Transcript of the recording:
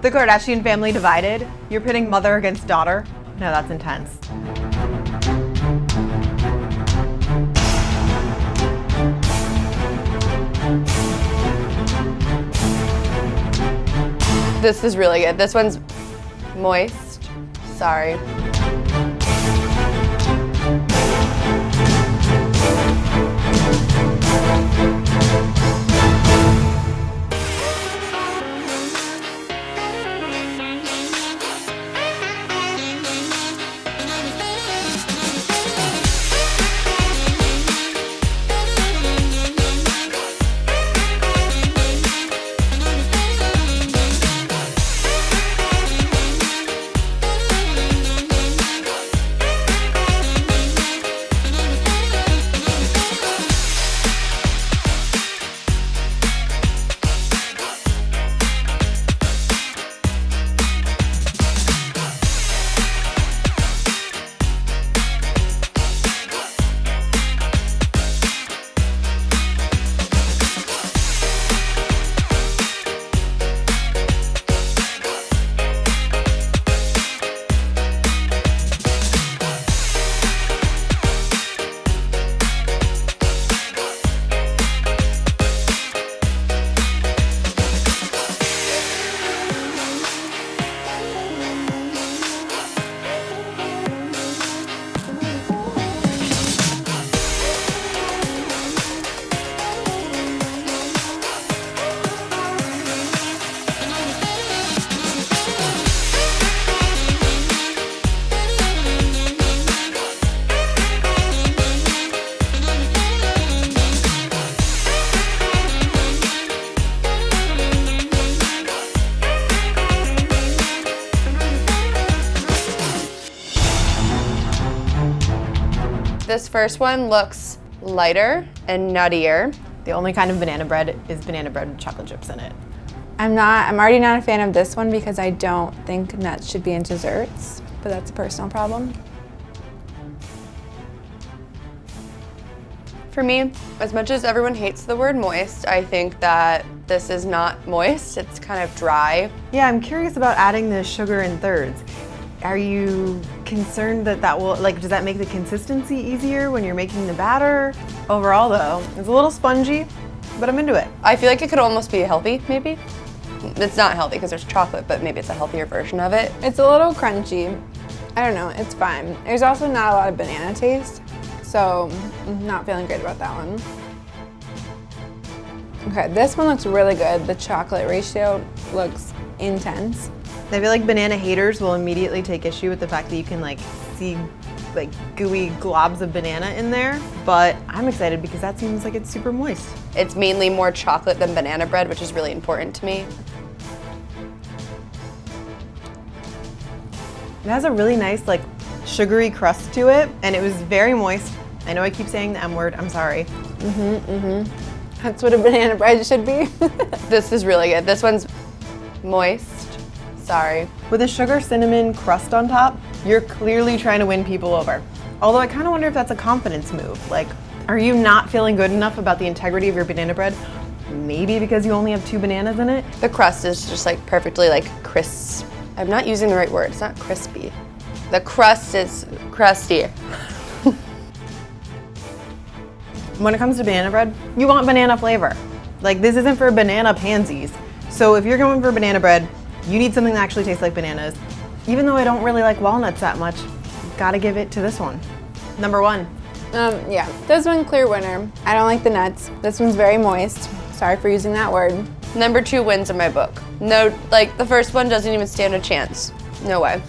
The Kardashian family divided? You're pitting mother against daughter? No, that's intense. This is really good. This one's moist. Sorry. This first one looks lighter and nuttier. The only kind of banana bread is banana bread with chocolate chips in it. I'm already not a fan of this one because I don't think nuts should be in desserts, but that's a personal problem. For me, as much as everyone hates the word moist, I think that this is not moist. It's kind of dry. Yeah, I'm curious about adding the sugar in thirds. Are you concerned that will, does that make the consistency easier when you're making the batter? Overall though, it's a little spongy, but I'm into it. I feel like it could almost be healthy, maybe. It's not healthy because there's chocolate, but maybe it's a healthier version of it. It's a little crunchy. I don't know, it's fine. There's also not a lot of banana taste, so I'm not feeling great about that one. Okay, this one looks really good. The chocolate ratio looks intense. I feel like banana haters will immediately take issue with the fact that you can see gooey globs of banana in there, but I'm excited because that seems like it's super moist. It's mainly more chocolate than banana bread, which is really important to me. It has a really nice sugary crust to it, and it was very moist. I know I keep saying the M word, I'm sorry. That's what a banana bread should be. This is really good. This one's moist. Sorry. With a sugar cinnamon crust on top, you're clearly trying to win people over. Although I kind of wonder if that's a confidence move. Are you not feeling good enough about the integrity of your banana bread? Maybe because you only have 2 bananas in it? The crust is just perfectly crisp. I'm not using the right word, it's not crispy. The crust is crusty. When it comes to banana bread, you want banana flavor. This isn't for banana pansies. So if you're going for banana bread, you need something that actually tastes like bananas. Even though I don't really like walnuts that much, gotta give it to this one. Number 1. Yeah, this one, clear winner. I don't like the nuts. This one's very moist. Sorry for using that word. Number 2 wins in my book. No, the first one doesn't even stand a chance. No way.